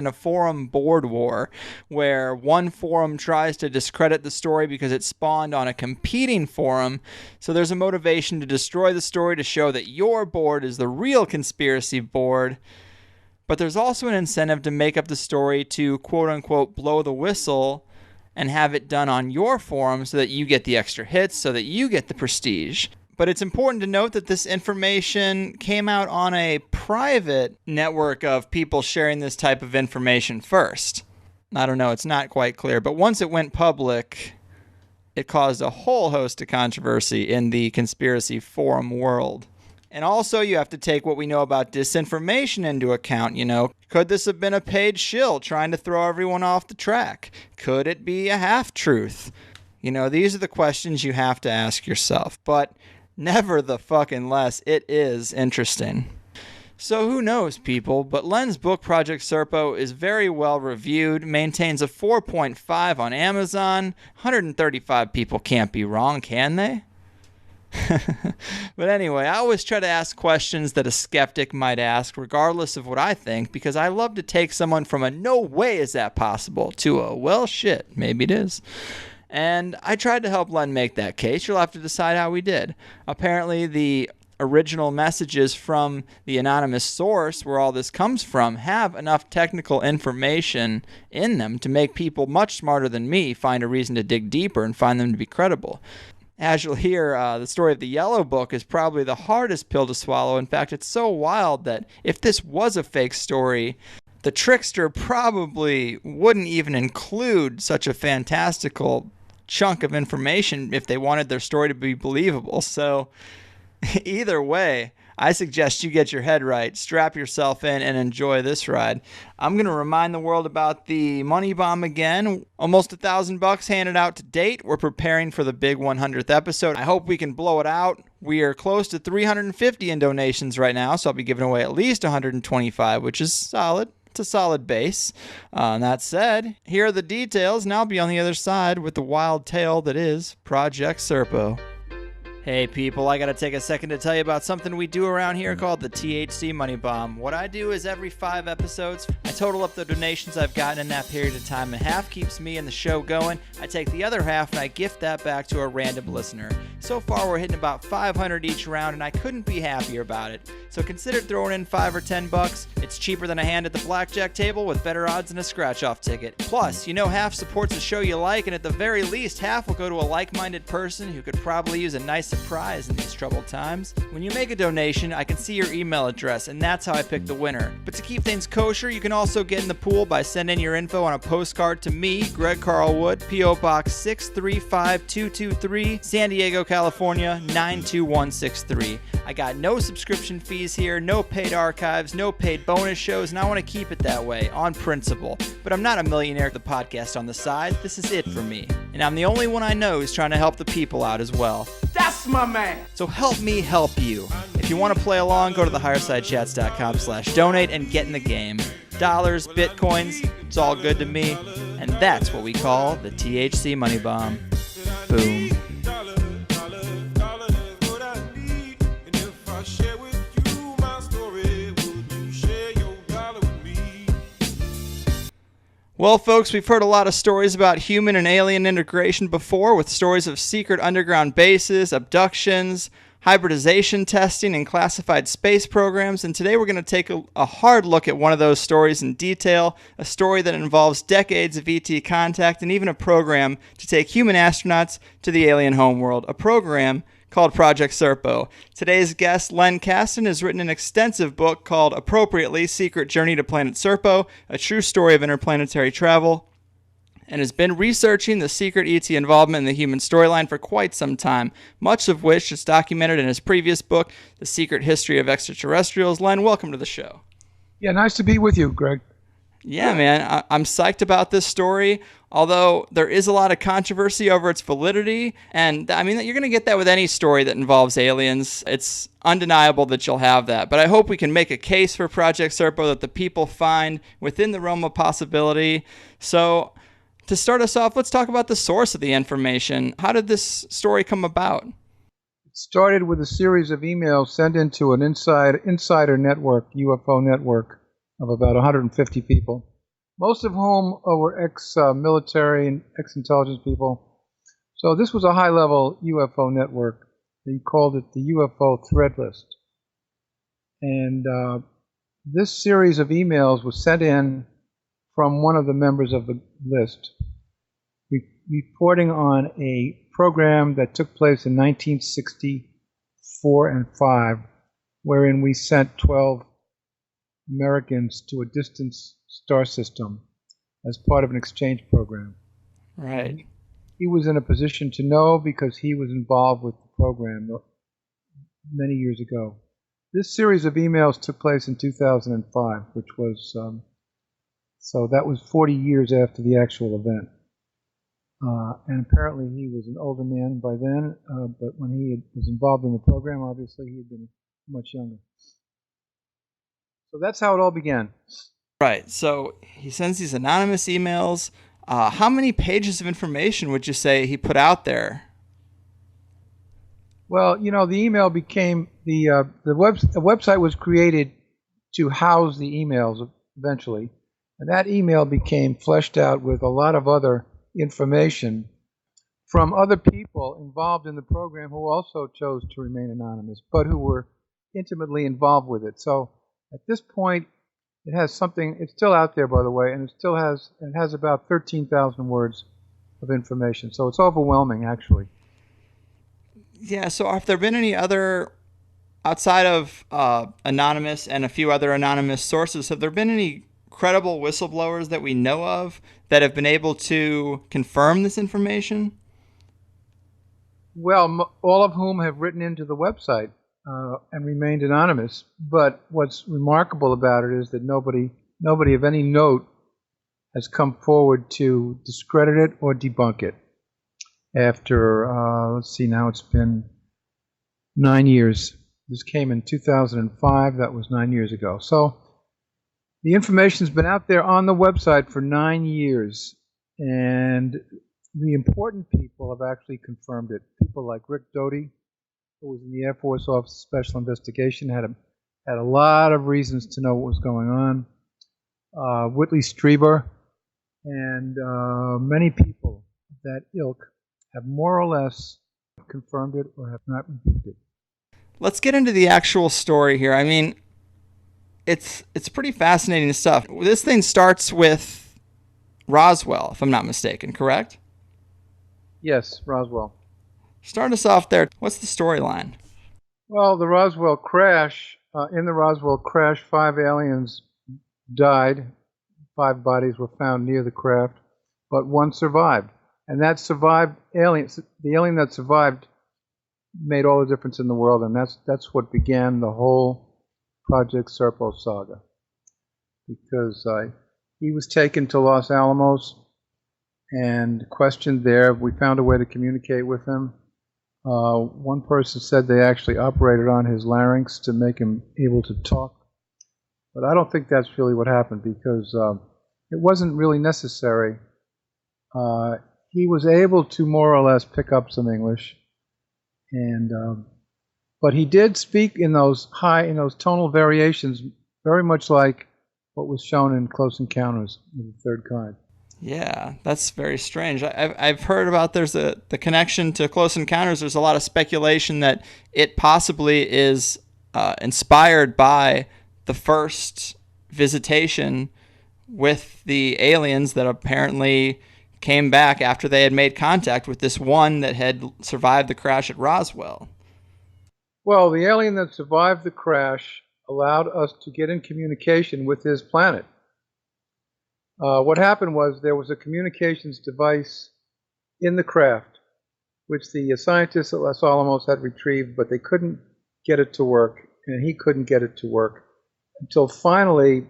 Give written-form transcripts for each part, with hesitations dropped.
in a forum board war where one forum tries to discredit the story because it spawned on a competing forum. So there's a motivation to destroy the story to show that your board is the real conspiracy board. But there's also an incentive to make up the story to quote-unquote blow the whistle and have it done on your forum so that you get the extra hits, so that you get the prestige. But it's important to note that this information came out on a private network of people sharing this type of information first. I don't know, it's not quite clear. But once it went public, it caused a whole host of controversy in the conspiracy forum world. And also, you have to take what we know about disinformation into account, Could this have been a paid shill trying to throw everyone off the track? Could it be a half-truth? These are the questions you have to ask yourself. But never the fucking less, it is interesting. So who knows, people, but Len's book, Project Serpo, is very well reviewed, maintains a 4.5 on Amazon. 135 people can't be wrong, can they? But anyway, I always try to ask questions that a skeptic might ask, regardless of what I think, because I love to take someone from a no way is that possible to a well shit, maybe it is. And I tried to help Len make that case. You'll have to decide how we did. Apparently, the original messages from the anonymous source where all this comes from have enough technical information in them to make people much smarter than me find a reason to dig deeper and find them to be credible. As you'll hear, the story of the Yellow Book is probably the hardest pill to swallow. In fact, it's so wild that if this was a fake story, the trickster probably wouldn't even include such a fantastical chunk of information if they wanted their story to be believable. So either way, I suggest you get your head right, strap yourself in, and enjoy this ride. I'm going to remind the world about the money bomb again. Almost $1,000 handed out to date. We're preparing for the big 100th episode. I hope we can blow it out. We are close to 350 in donations right now, so I'll be giving away at least 125, which is solid. It's a solid base. That said, here are the details, and I'll be on the other side with the wild tale that is Project Serpo. Hey people, I gotta take a second to tell you about something we do around here called the THC Money Bomb. What I do is every 5 episodes, I total up the donations I've gotten in that period of time, and half keeps me and the show going. I take the other half and I gift that back to a random listener. So far we're hitting about 500 each round, and I couldn't be happier about it. So consider throwing in $5 or $10. It's cheaper than a hand at the blackjack table with better odds than a scratch-off ticket. Plus, half supports a show you like, and at the very least, half will go to a like-minded person who could probably use a nice surprise in these troubled times. When you make a donation, I can see your email address, and that's how I pick the winner. But to keep things kosher, you can also get in the pool by sending your info on a postcard to me, Greg Carl Wood, P.O. Box 635223, San Diego, California, 92163. I got no subscription fees here, no paid archives, no paid bonus shows, and I want to keep it that way, on principle. But I'm not a millionaire with the podcast on the side. This is it for me. And I'm the only one I know who's trying to help the people out as well. That's my man. So help me help you. If you want to play along, go to the HighersideChats.com/donate and get in the game. Dollars, bitcoins, it's all good to me. And that's what we call the THC Money Bomb. Boom. Well, folks, we've heard a lot of stories about human and alien integration before, with stories of secret underground bases, abductions, hybridization testing, and classified space programs. And today we're going to take a hard look at one of those stories in detail, a story that involves decades of ET contact and even a program to take human astronauts to the alien homeworld, a program called Project Serpo. Today's guest, Len Kasten, has written an extensive book called, appropriately, Secret Journey to Planet Serpo, a true story of interplanetary travel, and has been researching the secret ET involvement in the human storyline for quite some time, much of which is documented in his previous book, The Secret History of Extraterrestrials. Len, welcome to the show. Yeah, nice to be with you, Greg. Yeah, man, I'm psyched about this story, although there is a lot of controversy over its validity. And I mean, you're going to get that with any story that involves aliens. It's undeniable that you'll have that. But I hope we can make a case for Project Serpo that the people find within the realm of possibility. So to start us off, let's talk about the source of the information. How did this story come about? It started with a series of emails sent into an insider network, UFO network, of about 150 people. most of whom were ex-military and ex-intelligence people. So this was a high-level UFO network. They called it the UFO Thread List. And this series of emails was sent in from one of the members of the list, reporting on a program that took place in 1964 and 5, wherein we sent 12 Americans to a distant star system as part of an exchange program. Right. He was in a position to know because he was involved with the program many years ago. This series of emails took place in 2005, which was, so that was 40 years after the actual event. And apparently he was an older man by then, but when he was involved in the program, obviously he had been much younger. So that's how it all began. Right. So he sends these anonymous emails. How many pages of information would you say he put out there? Well, the email became the website was created to house the emails eventually, and that email became fleshed out with a lot of other information from other people involved in the program who also chose to remain anonymous, but who were intimately involved with it. So at this point, it has something. It's still out there, by the way, and it has about 13,000 words of information. So it's overwhelming, actually. Yeah. So have there been any other, outside of anonymous and a few other anonymous sources, have there been any credible whistleblowers that we know of that have been able to confirm this information? Well, all of whom have written into the website and remained anonymous. But what's remarkable about it is that nobody of any note has come forward to discredit it or debunk it. After, let's see, now it's been 9 years. This came in 2005. That was 9 years ago. So the information's been out there on the website for 9 years, and the important people have actually confirmed it. People like Rick Doty, who was in the Air Force Office of Special Investigation, had a lot of reasons to know what was going on. Whitley Strieber, and many people of that ilk have more or less confirmed it or have not rebuked it. Let's get into the actual story here. I mean, it's pretty fascinating stuff. This thing starts with Roswell, if I'm not mistaken, correct? Yes, Roswell. Start us off there. What's the storyline? Well, the Roswell crash, in the Roswell crash, 5 aliens died. 5 bodies were found near the craft, but 1 survived. And that survived the alien that survived made all the difference in the world, and that's what began the whole Project Serpo saga. Because he was taken to Los Alamos and questioned there. We found a way to communicate with him. One person said they actually operated on his larynx to make him able to talk. But I don't think that's really what happened, because it wasn't really necessary. He was able to more or less pick up some English, and but he did speak in those tonal variations, very much like what was shown in Close Encounters of the Third Kind. Yeah, that's very strange. I've heard about the connection to Close Encounters. There's a lot of speculation that it possibly is inspired by the first visitation with the aliens that apparently came back after they had made contact with this one that had survived the crash at Roswell. Well, the alien that survived the crash allowed us to get in communication with his planet. What happened was there was a communications device in the craft, which the scientists at Los Alamos had retrieved, but they couldn't get it to work, and he couldn't get it to work until finally,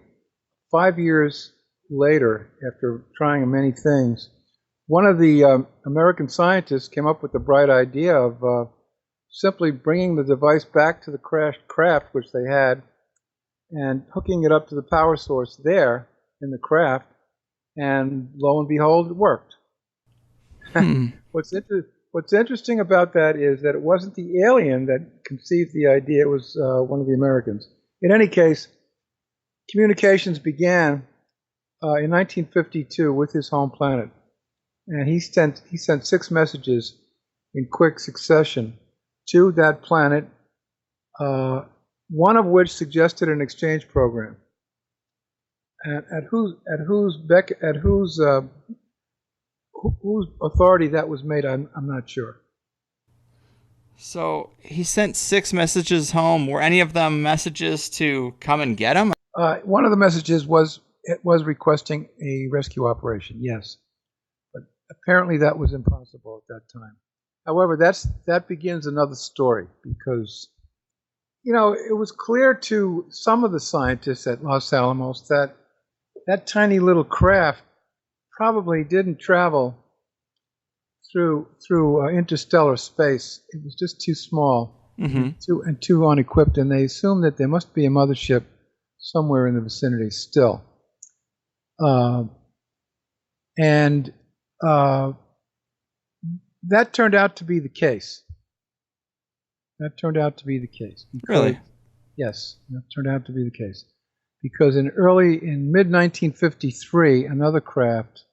5 years later, after trying many things, one of the American scientists came up with the bright idea of simply bringing the device back to the crashed craft, which they had, and hooking it up to the power source there in the craft, and lo and behold, it worked. What's interesting about that is that it wasn't the alien that conceived the idea, it was one of the Americans. In any case, communications began in 1952 with his home planet, and he sent 6 messages in quick succession to that planet, one of which suggested an exchange program. And whose authority that was made, I'm not sure. So he sent 6 messages home. Were any of them messages to come and get him? One of the messages was requesting a rescue operation. Yes, but apparently that was impossible at that time. However, that begins another story, because it was clear to some of the scientists at Los Alamos that that tiny little craft probably didn't travel through interstellar space. It was just too small, too unequipped, and they assumed that there must be a mothership somewhere in the vicinity still. And that turned out to be the case. Really? Yes, that turned out to be the case. Because in mid-1953, another craft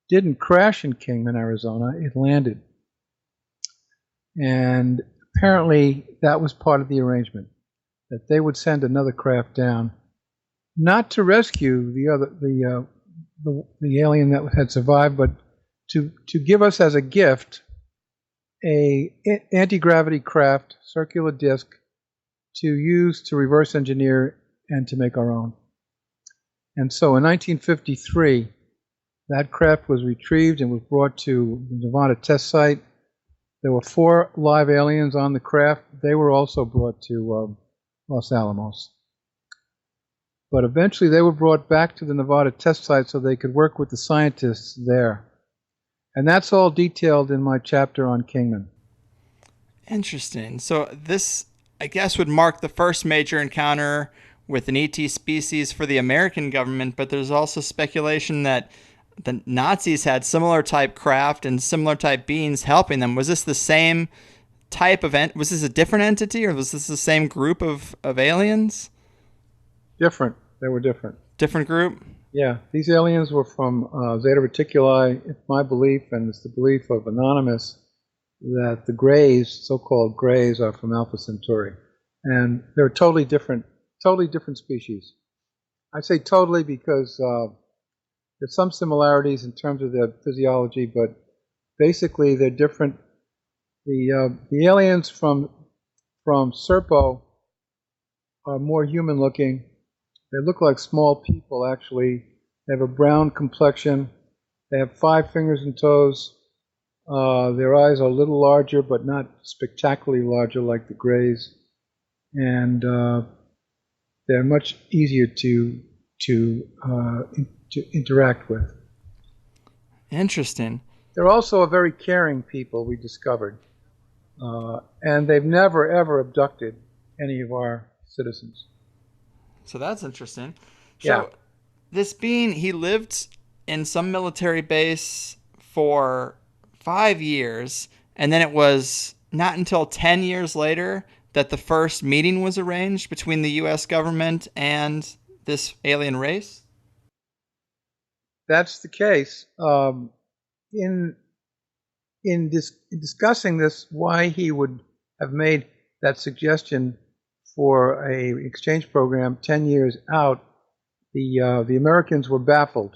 didn't crash in Kingman, Arizona. It landed. And apparently that was part of the arrangement, that they would send another craft down, not to rescue the alien that had survived, but to give us as a gift a anti-gravity craft, circular disc, to use to reverse engineer and to make our own. And so in 1953, that craft was retrieved and was brought to the Nevada test site. There were 4 live aliens on the craft. They were also brought to Los Alamos. But eventually they were brought back to the Nevada test site so they could work with the scientists there. And that's all detailed in my chapter on Kingman. Interesting. So this, I guess, would mark the first major encounter with an ET species for the American government, but there's also speculation that the Nazis had similar type craft and similar type beings helping them. Was this the same type of was this a different entity, or was this the same group of aliens? Different. They were different. Different group? Yeah. These aliens were from Zeta Reticuli. It's my belief, and it's the belief of Anonymous, that the Greys, so-called Greys, are from Alpha Centauri. And they're totally different species. I say totally because there's some similarities in terms of their physiology, but basically they're different. The aliens from Serpo are more human-looking. They look like small people, actually. They have a brown complexion. They have 5 fingers and toes. Their eyes are a little larger, but not spectacularly larger like the Greys. And they're much easier to interact with. Interesting. They're also a very caring people, we discovered. And they've never, ever abducted any of our citizens. So that's interesting. Yeah. So this being, he lived in some military base for 5 years, and then it was not until 10 years later that the first meeting was arranged between the U.S. government and this alien race? That's the case. In discussing this, why he would have made that suggestion for a exchange program 10 years out, the Americans were baffled.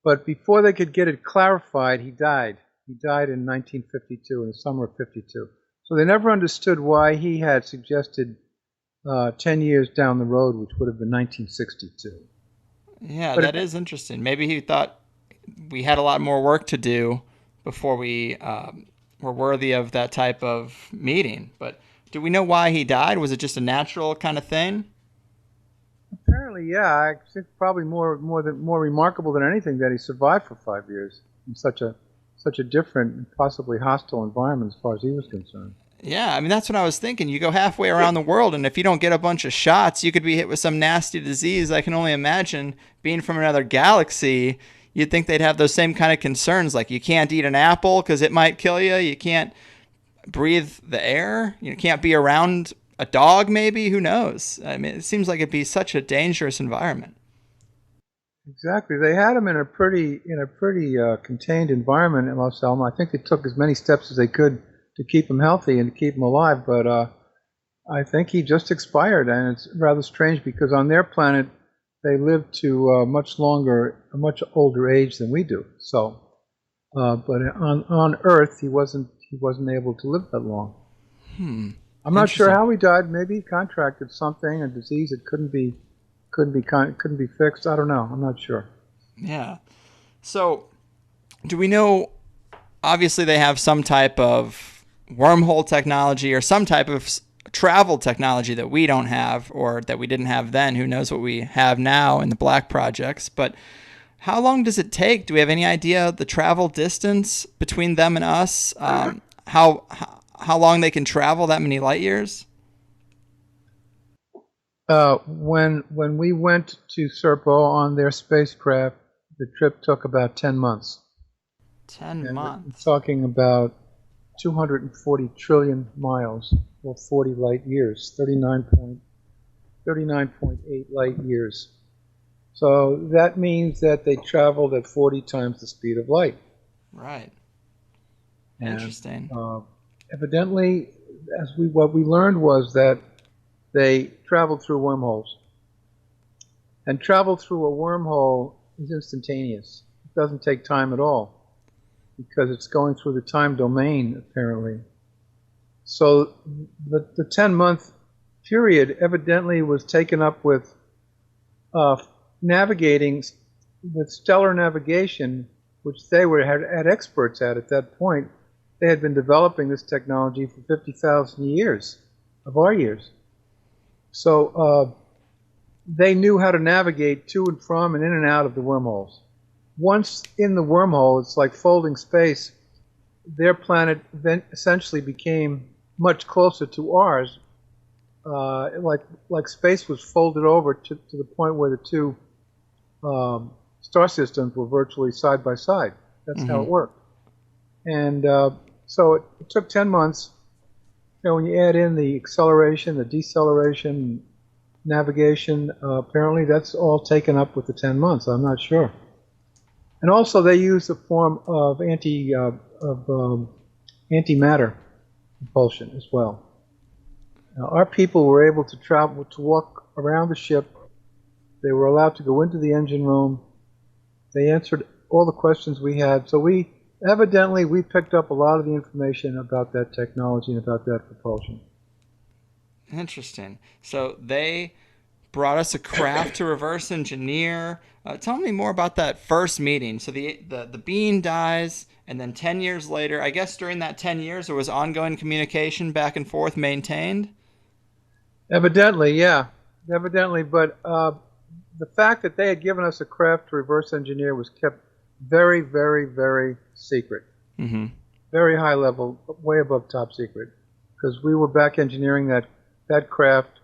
But before they could get it clarified, he died. He died in 1952, in the summer of 52. So they never understood why he had suggested 10 years down the road, which would have been 1962. Yeah, but that is interesting. Maybe he thought we had a lot more work to do before we were worthy of that type of meeting. But do we know why he died? Was it just a natural kind of thing? Apparently, yeah. I think probably more remarkable than anything that he survived for 5 years in such a different and possibly hostile environment as far as he was concerned. Yeah, I mean, that's what I was thinking. You go halfway around the world, and if you don't get a bunch of shots, you could be hit with some nasty disease. I can only imagine being from another galaxy, you'd think they'd have those same kind of concerns, like you can't eat an apple because it might kill you. You can't breathe the air. You can't be around a dog, maybe. Who knows? I mean, it seems like it'd be such a dangerous environment. Exactly. They had him in a pretty contained environment in Los Alamos. I think they took as many steps as they could to keep him healthy and to keep him alive. But I think he just expired, and it's rather strange because on their planet they live to a much older age than we do. So, but on Earth he wasn't able to live that long. I'm not sure Interesting. how he died. Maybe he contracted something, a disease that couldn't be fixed. I don't know. I'm not sure. Yeah. So, do we know? Obviously, they have some type of wormhole technology or some type of travel technology that we don't have or that we didn't have then. Who knows what we have now in the black projects? But how long does it take? Do we have any idea the travel distance between them and us? How long they can travel that many light years? When we went to Serpo on their spacecraft, the trip took about 10 months, 10 and we're months. talking about 240 trillion miles, or 40 light years, 39.8 light years. So that means that they traveled at 40 times the speed of light. Right. And Interesting. uh, evidently, what we learned was that they traveled through wormholes. And travel through a wormhole is instantaneous. It doesn't take time at all because it's going through the time domain, apparently. So the 10-month period evidently was taken up with navigating with stellar navigation, which they had experts at that point. They had been developing this technology for 50,000 years of our years. So they knew how to navigate to and from and in and out of the wormholes. Once in the wormhole, it's like folding space. Their planet then essentially became much closer to ours, like space was folded over to the point where the two star systems were virtually side by side. That's how Mm-hmm. it worked. And so it took 10 months. You know, when you add in the acceleration, the deceleration, navigation, apparently that's all taken up with the 10 months. I'm not sure. And also, they use a form of antimatter propulsion as well. Now, our people were able to travel to walk around the ship. They were allowed to go into the engine room. They answered all the questions we had. So we picked up a lot of the information about that technology and about that propulsion. Interesting. So they brought us a craft to reverse engineer. Tell me more about that first meeting. So the being dies, and then 10 years later, I guess during that 10 years, there was ongoing communication back and forth maintained. Evidently, yeah, evidently. But the fact that they had given us a craft to reverse engineer was kept very, very, very secret. Mm-hmm. Very high level, way above top secret, because we were back engineering that craft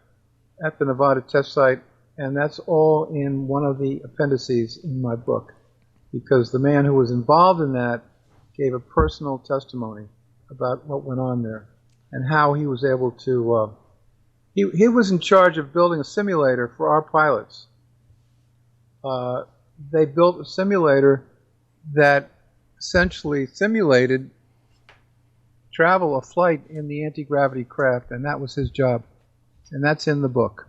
at the Nevada test site, and that's all in one of the appendices in my book, because the man who was involved in that gave a personal testimony about what went on there and how he was able to. He was in charge of building a simulator for our pilots. Uh, they built a simulator that essentially simulated travel, a flight in the anti-gravity craft, and that was his job. And that's in the book.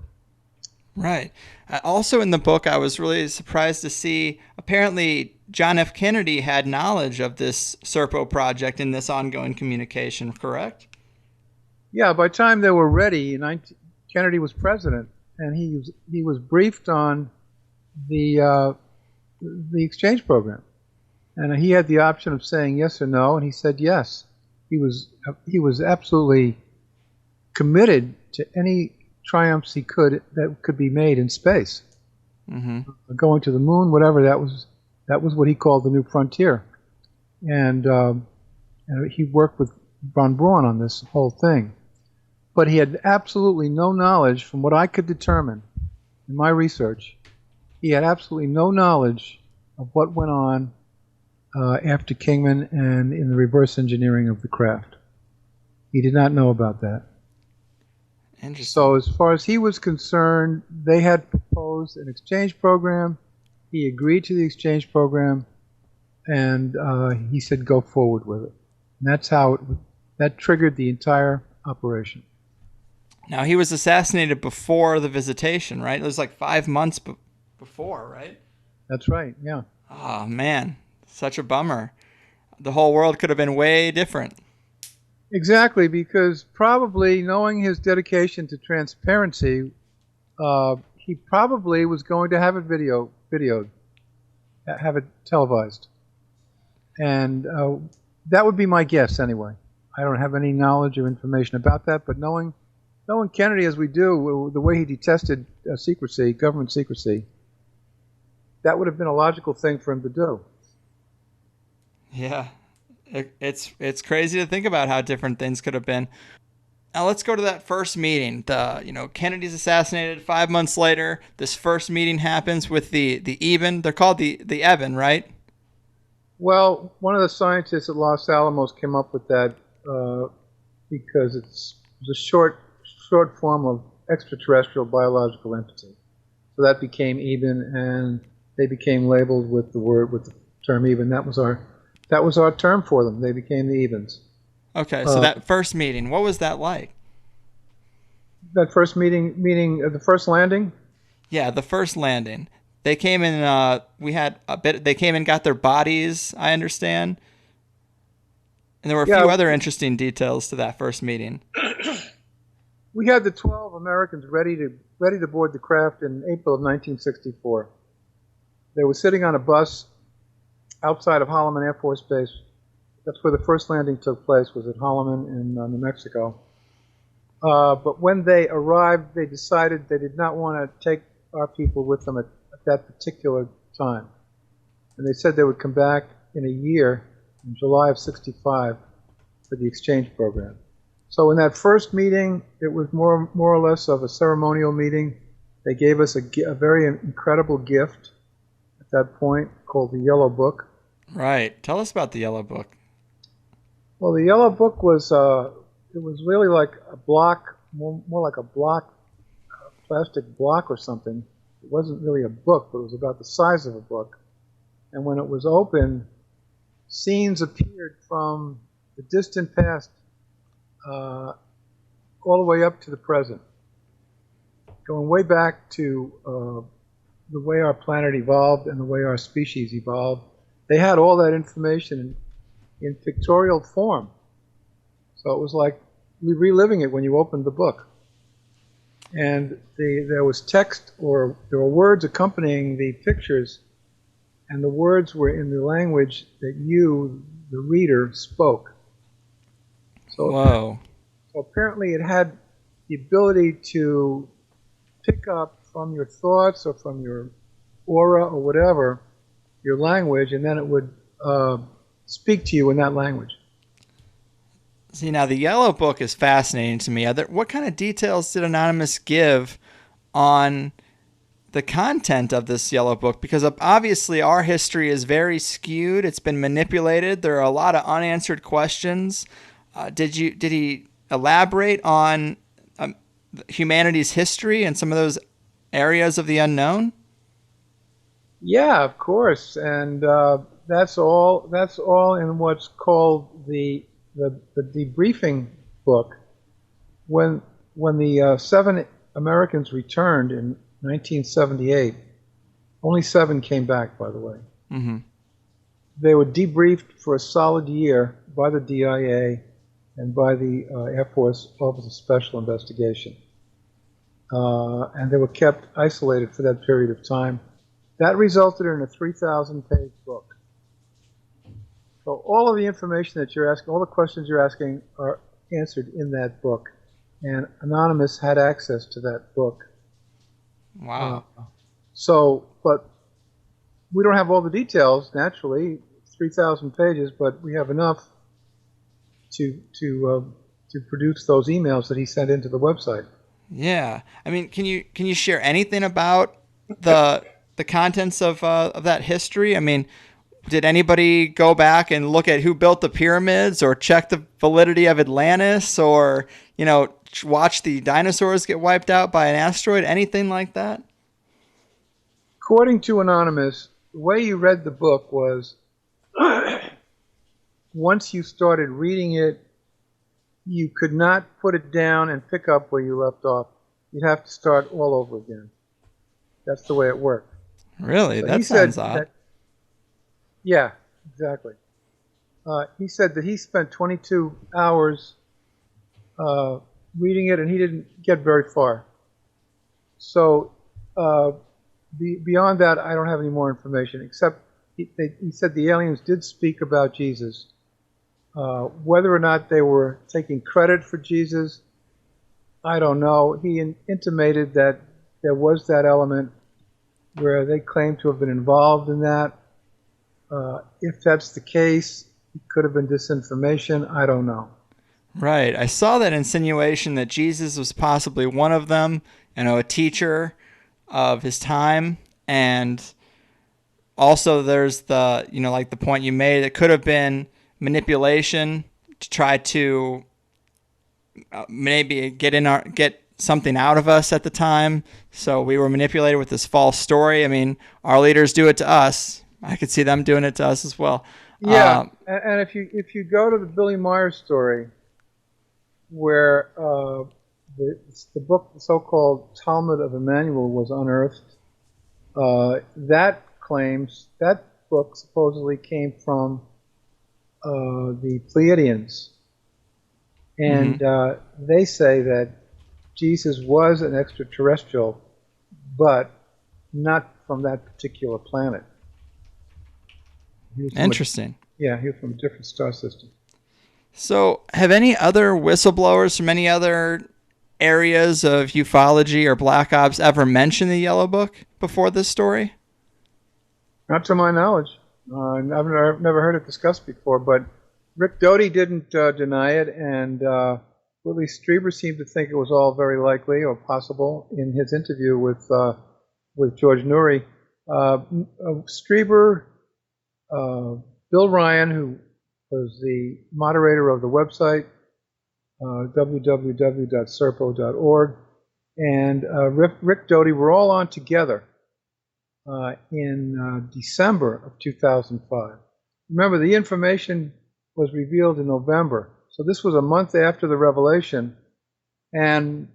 Right. Also in the book, I was really surprised to see apparently John F. Kennedy had knowledge of this Serpo project in this ongoing communication, correct? Yeah, by the time they were ready, Kennedy was president, and he was briefed on the uh, the exchange program, and he had the option of saying yes or no, and he said yes. He was absolutely committed to any triumphs that could be made in space, Mm-hmm. going to the moon, whatever. That was what he called the new frontier, and he worked with von Braun on this whole thing. But he had absolutely no knowledge, from what I could determine in my research. He had absolutely no knowledge of what went on after Kingman and in the reverse engineering of the craft. He did not know about that. Interesting. So as far as he was concerned, they had proposed an exchange program. He agreed to the exchange program, and he said go forward with it. And that's how that triggered the entire operation. Now, he was assassinated before the visitation, right? It was like 5 months before, right? That's right, yeah. Oh, man. Such a bummer. The whole world could have been way different. Exactly, because probably knowing his dedication to transparency, he probably was going to have it videoed, have it televised. And that would be my guess anyway. I don't have any knowledge or information about that, but knowing Kennedy as we do, the way he detested secrecy, government secrecy, that would have been a logical thing for him to do. Yeah. It's crazy to think about how different things could have been. Now let's go to that first meeting. Kennedy's assassinated 5 months later. This first meeting happens with the EBEN. They're called the EBEN, right? Well, one of the scientists at Los Alamos came up with that because it's a short form of extraterrestrial biological entity. So that became EBEN, and they became labeled with the term EBEN. That was our term for them. They became the EBENs. Okay, so that first meeting, what was that like? That first meeting, the first landing. Yeah, the first landing. They came in. We had a bit. They came and got their bodies. I understand. And there were a few other interesting details to that first meeting. We had the 12 Americans ready to board the craft in April of 1964. They were sitting on a bus outside of Holloman Air Force Base. That's where the first landing took place, was at Holloman in New Mexico. But when they arrived, they decided they did not want to take our people with them at that particular time. And they said they would come back in a year, in July of '65, for the exchange program. So in that first meeting, it was more or less of a ceremonial meeting. They gave us a very incredible gift at that point called the Yellow Book. Right. Tell us about the Yellow Book. Well, the Yellow Book was it was really like a block, more like a block, a plastic block or something. It wasn't really a book, but it was about the size of a book. And when it was opened, scenes appeared from the distant past all the way up to the present, going way back to the way our planet evolved and the way our species evolved. They had all that information in pictorial form. So it was like reliving it when you opened the book. And there was text, or there were words accompanying the pictures, and the words were in the language that you, the reader, spoke. Whoa. So apparently it had the ability to pick up from your thoughts or from your aura or whatever, your language, and then it would speak to you in that language. See, now the Yellow Book is fascinating to me. What kind of details did Anonymous give on the content of this Yellow Book? Because obviously our history is very skewed. It's been manipulated. There are a lot of unanswered questions. Did he elaborate on humanity's history and some of those areas of the unknown? Yeah, of course, and that's all in what's called the debriefing book. When the 7 Americans returned in 1978, only 7 came back, by the way. Mm-hmm. They were debriefed for a solid year by the DIA and by the Air Force Office of Special Investigation. And they were kept isolated for that period of time. That resulted in a 3,000-page book. So all of the information that you're asking, all the questions you're asking are answered in that book. And Anonymous had access to that book. Wow. But we don't have all the details, naturally, 3,000 pages, but we have enough to produce those emails that he sent into the website. Yeah. I mean, can you share anything about the contents of that history? I mean, did anybody go back and look at who built the pyramids, or check the validity of Atlantis, or watch the dinosaurs get wiped out by an asteroid? Anything like that? according to Anonymous, the way you read the book was once you started reading it, you could not put it down and pick up where you left off. You'd have to start all over again. That's the way it worked. Really? So he That said sounds odd. that, yeah, exactly. He said that he spent 22 hours reading it, and he didn't get very far. So beyond that, I don't have any more information, except he said the aliens did speak about Jesus. Whether or not they were taking credit for Jesus, I don't know. He intimated that there was that element where they claimed to have been involved in that. If that's the case, it could have been disinformation. I don't know. Right. I saw that insinuation that Jesus was possibly one of them, a teacher of his time. And also there's the, like the point you made, it could have been manipulation to try to maybe get something out of us at the time. So we were manipulated with this false story. I mean, our leaders do it to us. I could see them doing it to us as well. Yeah, and if you go to the Billy Meyer story, where the book, the so-called Talmud of Emmanuel, was unearthed, that book supposedly came from the Pleiadians, and they say that Jesus was an extraterrestrial, but not from that particular planet. Interesting. He was from a different star system. So, have any other whistleblowers from any other areas of ufology or black ops ever mentioned the Yellow Book before this story? Not to my knowledge. I've never heard it discussed before, but Rick Doty didn't deny it, and Willie Strieber seemed to think it was all very likely or possible in his interview with George Noory. Strieber, Bill Ryan, who was the moderator of the website, www.serpo.org, and Rick Doty were all on together in December of 2005. Remember, the information was revealed in November, so this was a month after the revelation, and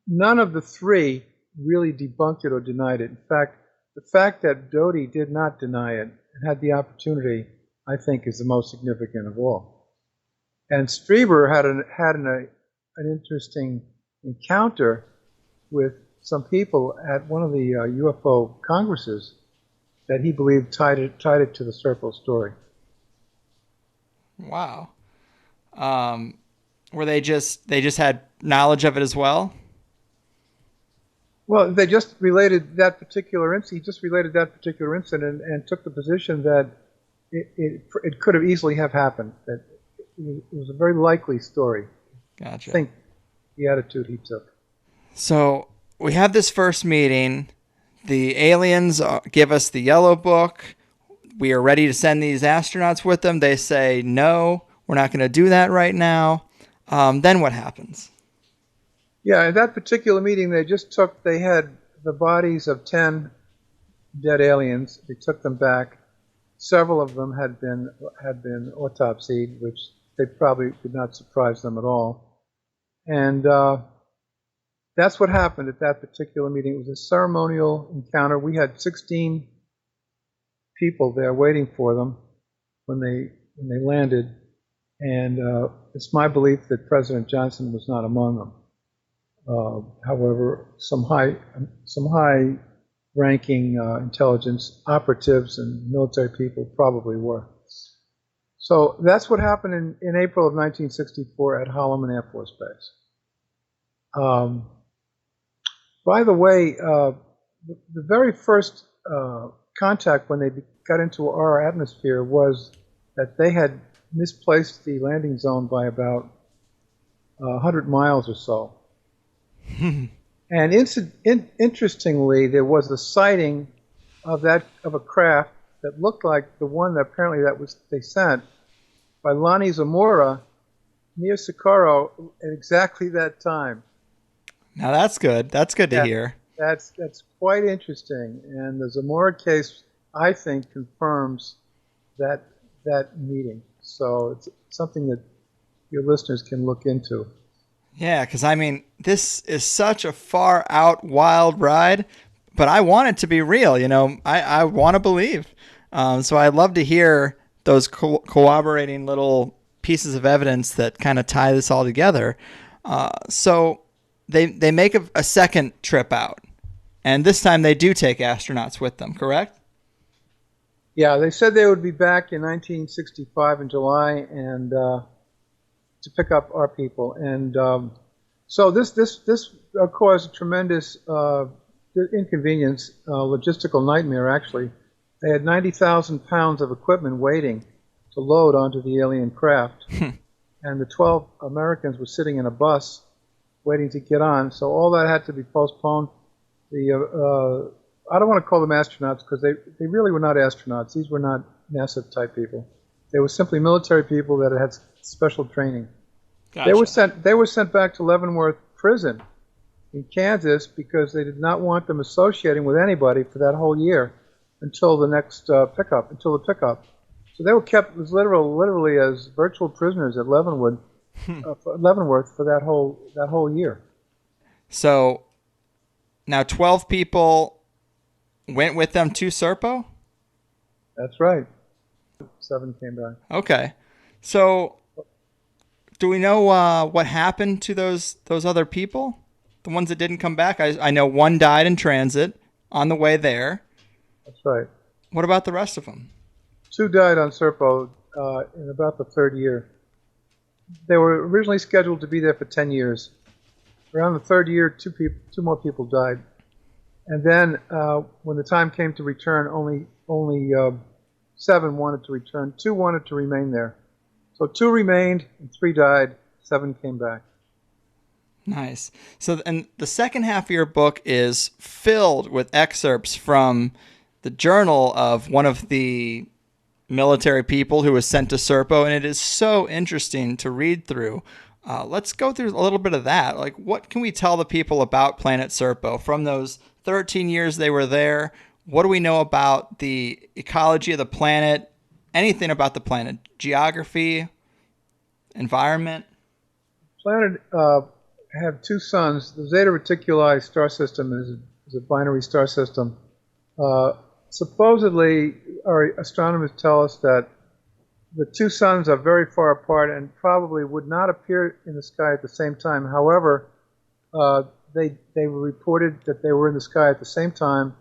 none of the three really debunked it or denied it. In fact, the fact that Doty did not deny it and had the opportunity, I think, is the most significant of all. And Strieber had an interesting encounter with some people at one of the UFO congresses that he believed tied it to the Serpo story. Wow. Were they just had knowledge of it as well? Well, they just related that particular incident. He just related that particular incident and took the position that it could have easily have happened. That it was a very likely story. Gotcha. I think the attitude he took. So we have this first meeting. The aliens give us the Yellow Book. We are ready to send these astronauts with them. They say, no, we're not going to do that right now. Then what happens? Yeah, at that particular meeting, they had the bodies of 10 dead aliens. They took them back. Several of them had been autopsied, which they probably did not surprise them at all. And that's what happened at that particular meeting. It was a ceremonial encounter. We had 16 people there waiting for them when they landed, and it's my belief that President Johnson was not among them. However, some high-ranking intelligence operatives and military people probably were. So that's what happened in April of 1964 at Holloman Air Force Base. By the way, the very first contact when they got into our atmosphere was that they had misplaced the landing zone by about 100 miles or so. And interestingly, there was a sighting of a craft that looked like the one that apparently they sent by Lonnie Zamora near Socorro at exactly that time. Now that's good. That's good to hear. That's quite interesting, and the Zamora case, I think, confirms that that meeting. So it's something that your listeners can look into. Yeah, because I mean, this is such a far out wild ride, but I want it to be real. I want to believe. So I'd love to hear those corroborating little pieces of evidence that kind of tie this all together. So they make a second trip out, and this time they do take astronauts with them, correct? Yeah, they said they would be back in 1965 in July, and to pick up our people. And so this caused a tremendous inconvenience, logistical nightmare, actually. They had 90,000 pounds of equipment waiting to load onto the alien craft. And the 12 Americans were sitting in a bus waiting to get on. So all that had to be postponed. I don't want to call them astronauts because they really were not astronauts. These were not NASA-type people. They were simply military people that had special training. Gotcha. They were sent back to Leavenworth Prison in Kansas because they did not want them associating with anybody for that whole year until the next pickup. So they were kept as literally as virtual prisoners at Leavenworth for that whole year. So now 12 people went with them to Serpo? That's right. 7 came back. Okay. So do we know what happened to those other people? The ones that didn't come back? I know one died in transit on the way there. That's right. What about the rest of them? 2 died on Serpo in about the 3rd year. They were originally scheduled to be there for 10 years. Around the 3rd year, 2 more people died. And then when the time came to return, only 7 wanted to return. 2 wanted to remain there. So 2 remained, and 3 died. 7 came back. Nice. So, and the second half of your book is filled with excerpts from the journal of one of the military people who was sent to Serpo, and it is so interesting to read through. Let's go through a little bit of that. Like, what can we tell the people about Planet Serpo from those 13 years they were there? What do we know about the ecology of the planet? Anything about the planet? Geography? Environment? Planet had 2 suns. The Zeta Reticuli star system is a binary star system. Supposedly, our astronomers tell us that the 2 suns are very far apart and probably would not appear in the sky at the same time. However, they were reported that they were in the sky at the same time,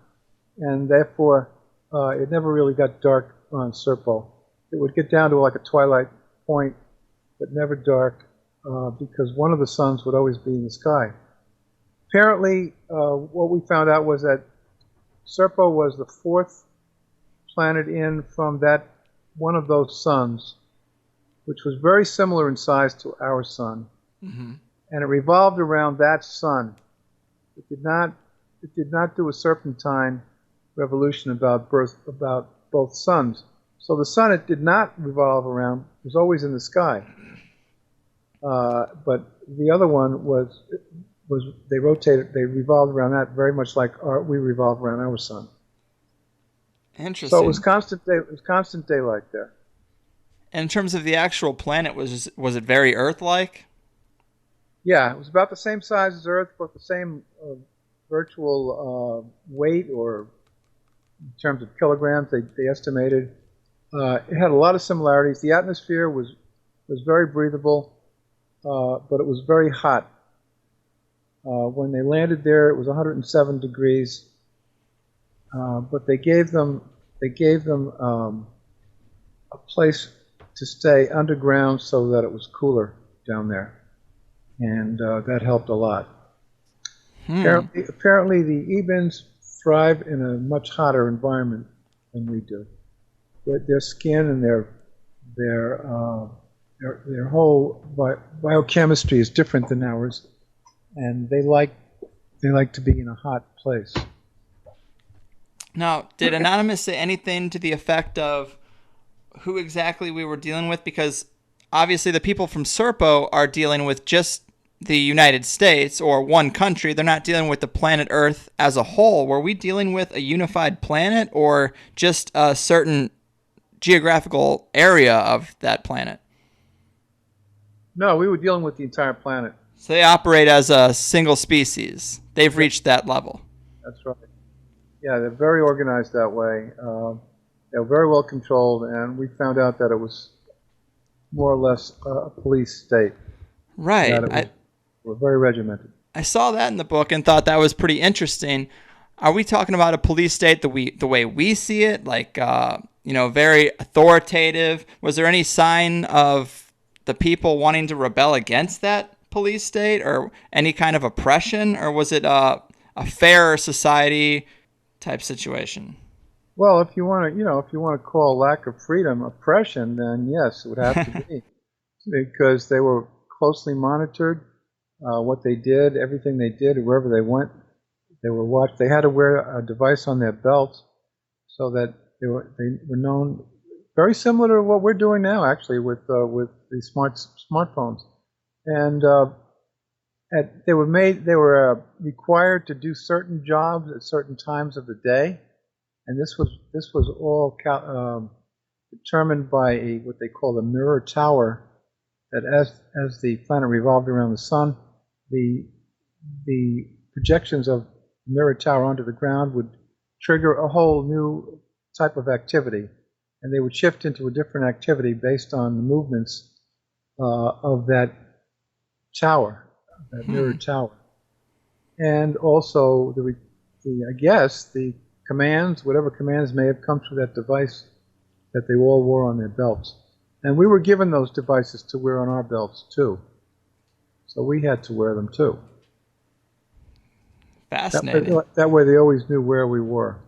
and therefore it never really got dark on Serpo. It would get down to like a twilight point, but never dark, because one of the suns would always be in the sky. Apparently, what we found out was that Serpo was the 4th planet in from that one of those suns, which was very similar in size to our sun. Mm-hmm. And it revolved around that sun. It did not do a serpentine revolution about both suns. So the sun it did not revolve around was always in the sky. But the other one was they revolved around that very much like we revolve around our sun. Interesting. So it was constant daylight there. And in terms of the actual planet, was it very Earth-like? Yeah, it was about the same size as Earth, but the same virtual weight, or in terms of kilograms, they estimated. It had a lot of similarities. The atmosphere was very breathable, but it was very hot. When they landed there, it was 107 degrees. But they gave them a place to stay underground so that it was cooler down there, and that helped a lot. Apparently, the EBENs thrive in a much hotter environment than we do. Their skin and their whole biochemistry is different than ours, and they like to be in a hot place. Now, did Anonymous say anything to the effect of who exactly we were dealing with? Because obviously the people from Serpo are dealing with just the United States or one country. They're not dealing with the planet Earth as a whole. Were we dealing with a unified planet or just a certain geographical area of that planet? No, we were dealing with the entire planet. So they operate as a single species. They've reached that level. That's right. Yeah, they're very organized that way. They're very well controlled, and we found out that it was more or less a police state. Right. We're very regimented. I saw that in the book and thought that was pretty interesting. Are we talking about a police state the way we see it, like very authoritative? Was there any sign of the people wanting to rebel against that police state, or any kind of oppression, or was it a fair society type situation? Well, if you want to call lack of freedom oppression, then yes, it would have to be, because they were closely monitored. What they did, everything they did, wherever they went, they were watched. They had to wear a device on their belt so that they were known. Very similar to what we're doing now, actually, with the smartphones. And they were required to do certain jobs at certain times of the day, and this was all determined by what they call the mirror tower. That as the planet revolved around the sun, the projections of the mirror tower onto the ground would trigger a whole new type of activity, and they would shift into a different activity based on the movements of that tower, that mirror tower, and also the commands, whatever commands may have come through that device that they all wore on their belts. And we were given those devices to wear on our belts too, so we had to wear them too. Fascinating. That way they always knew where we were.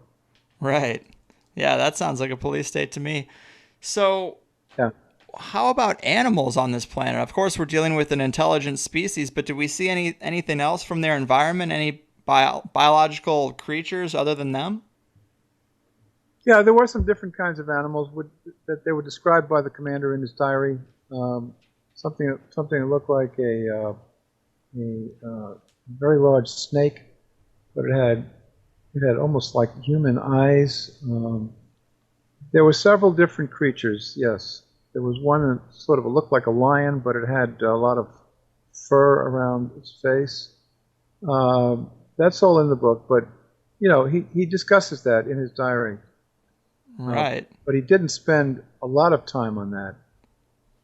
Right. Yeah, that sounds like a police state to me. So, yeah. How about animals on this planet? Of course, we're dealing with an intelligent species, but do we see anything else from their environment? Any biological creatures other than them? Yeah, there were some different kinds of animals that they were described by the commander in his diary. Something that looked like a very large snake, but it had almost like human eyes. There were several different creatures. Yes, there was one that sort of looked like a lion, but it had a lot of fur around its face. That's all in the book, but he discusses that in his diary. Right. But he didn't spend a lot of time on that.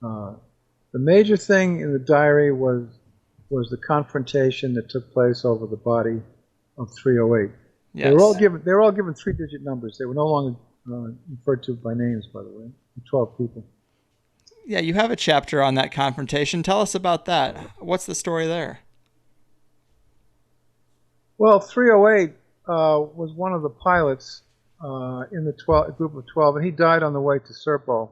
The major thing in the diary was the confrontation that took place over the body of 308. Yes. They were all given 3-digit numbers. They were no longer referred to by names, by the way. 12 people. Yeah, you have a chapter on that confrontation. Tell us about that. What's the story there? Well, 308 was one of the pilots in the group of 12, and he died on the way to Serpo.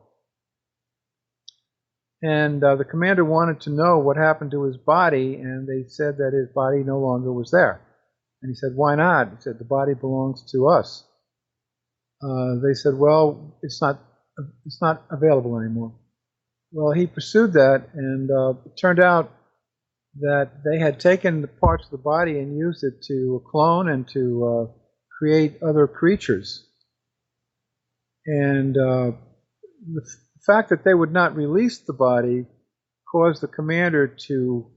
And the commander wanted to know what happened to his body, and they said that his body no longer was there. And he said, "Why not?" He said, "The body belongs to us." They said, "Well, it's not available anymore." Well, he pursued that, and it turned out that they had taken the parts of the body and used it to clone and to create other creatures. And the fact that they would not release the body caused the commander to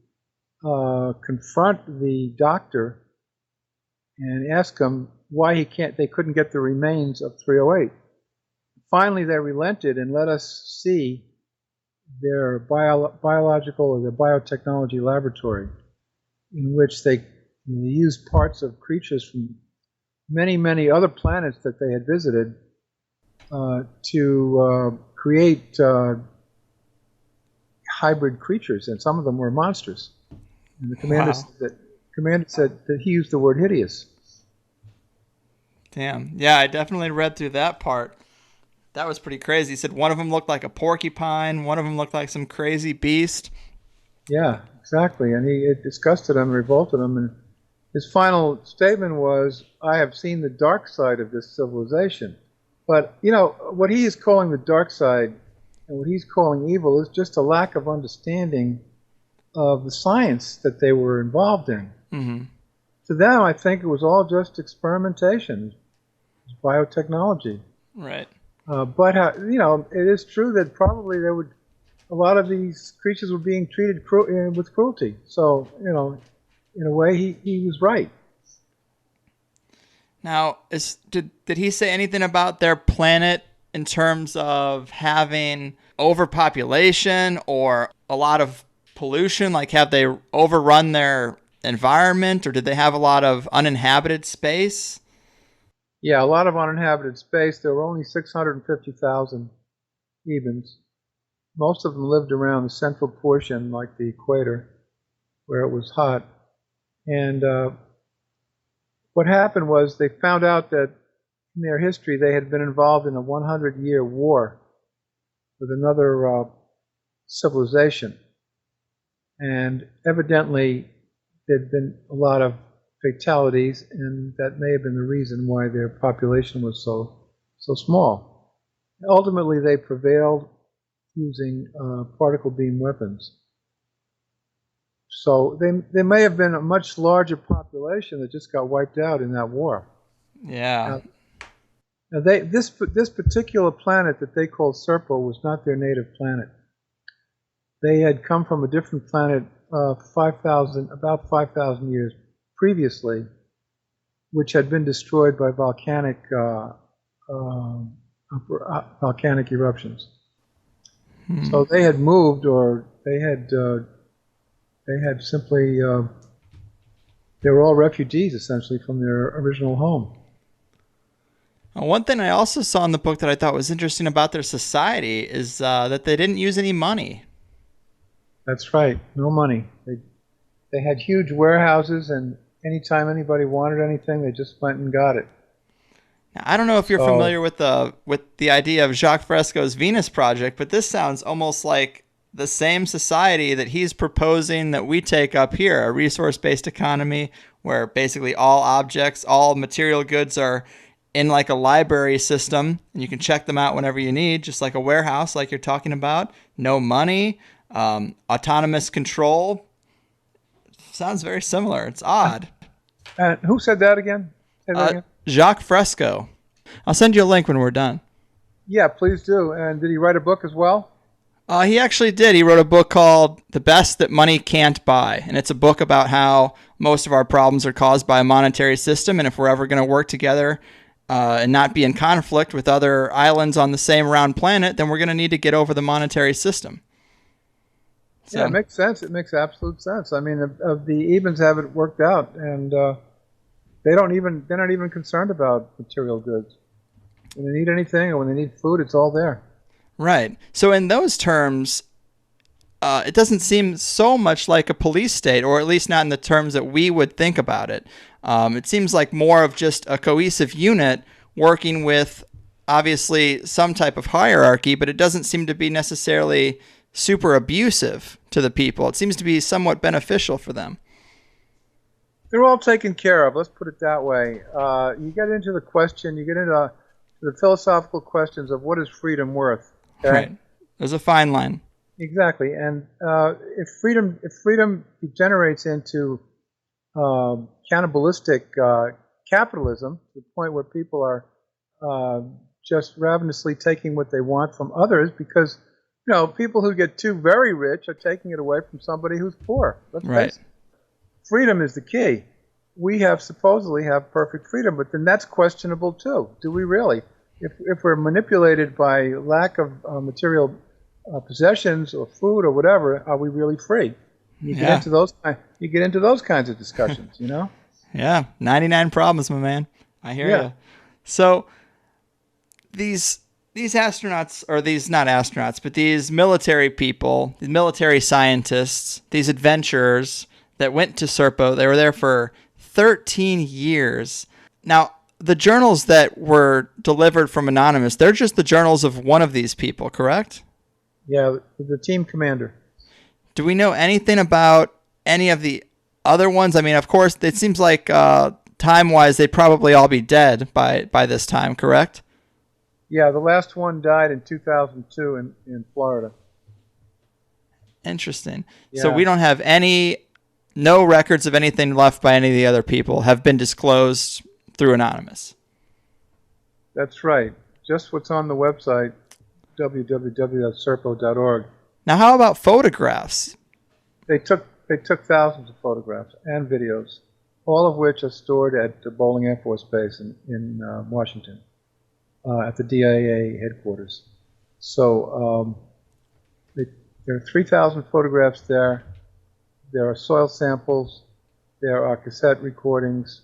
confront the doctor and ask him why they couldn't get the remains of 308. Finally, they relented and let us see their biological or their biotechnology laboratory, in which they used parts of creatures from many, many other planets that they had visited to create hybrid creatures, and some of them were monsters. And the commander said that he used the word hideous. Damn. Yeah, I definitely read through that part. That was pretty crazy. He said one of them looked like a porcupine, one of them looked like some crazy beast. Yeah, exactly. And it disgusted him, revolted him, and his final statement was, "I have seen the dark side of this civilization." But, what he is calling the dark side and what he's calling evil is just a lack of understanding of the science that they were involved in. Mm-hmm. To them, I think it was all just experimentation, biotechnology. Right. But it is true that probably a lot of these creatures were being treated with cruelty. So, in a way, he was right. Now, did he say anything about their planet in terms of having overpopulation or a lot of pollution? Like, have they overrun their environment, or did they have a lot of uninhabited space? Yeah, a lot of uninhabited space. There were only 650,000 EBENs. Most of them lived around the central portion, like the equator, where it was hot. And what happened was they found out that in their history they had been involved in a 100-year war with another civilization. And evidently there'd been a lot of fatalities, and that may have been the reason why their population was so small. Ultimately, they prevailed using particle beam weapons. So they may have been a much larger population that just got wiped out in that war. Yeah. Now this particular planet that they called Serpo was not their native planet. They had come from a different planet about 5,000 years previously, which had been destroyed by volcanic eruptions. So they had moved, or they had simply they were all refugees essentially from their original home. One thing I also saw in the book that I thought was interesting about their society is that they didn't use any money. That's right, no money. They had huge warehouses, and anytime anybody wanted anything, they just went and got it. Now, I don't know if you're familiar with the idea of Jacques Fresco's Venus Project, but this sounds almost like the same society that he's proposing that we take up here, a resource-based economy where basically all objects, all material goods are in like a library system, and you can check them out whenever you need, just like a warehouse like you're talking about. No money, autonomous control. Sounds very similar. It's odd. And who said that again? Say that again? Jacques Fresco. I'll send you a link when we're done. Yeah, please do. And did he write a book as well? He actually did. He wrote a book called The Best That Money Can't Buy. And it's a book about how most of our problems are caused by a monetary system. And if we're ever going to work together and not be in conflict with other islands on the same round planet, then we're going to need to get over the monetary system. So, yeah, it makes sense. It makes absolute sense. I mean, the EBENs have it worked out, and they're not even concerned about material goods. When they need anything or when they need food, it's all there. Right. So in those terms, it doesn't seem so much like a police state, or at least not in the terms that we would think about it. It seems like more of just a cohesive unit working with, obviously, some type of hierarchy, but it doesn't seem to be necessarily super abusive to the people. It seems to be somewhat beneficial for them. They're all taken care of. Let's put it that way. You get into the philosophical questions of what is freedom worth. Okay? Right. There's a fine line. Exactly. And if freedom degenerates into cannibalistic capitalism, to the point where people are just ravenously taking what they want from others, because people who get too very rich are taking it away from somebody who's poor. Let's face it. Freedom is the key. We supposedly have perfect freedom, but then that's questionable too. Do we really? If we're manipulated by lack of material possessions or food or whatever, are we really free? You get into those kinds of discussions, Yeah, 99 problems, my man. I hear you. So these astronauts, or these not astronauts, but these military people, these military scientists, these adventurers that went to Serpo, they were there for 13 years. Now, the journals that were delivered from Anonymous, they're just the journals of one of these people, correct? Yeah, the team commander. Do we know anything about any of the other ones? I mean, of course, it seems like time-wise, they'd probably all be dead by this time, correct? Yeah, the last one died in 2002 in Florida. Interesting. So Yeah, we don't have no records of anything left by any of the other people have been disclosed through Anonymous. that's right. Just what's on the website, www.serpo.org. Now, how about photographs? They took thousands of photographs and videos, all of which are stored at the Bowling Air Force Base in Washington, at the DIA headquarters. So there are 3,000 photographs there. There are soil samples. There are cassette recordings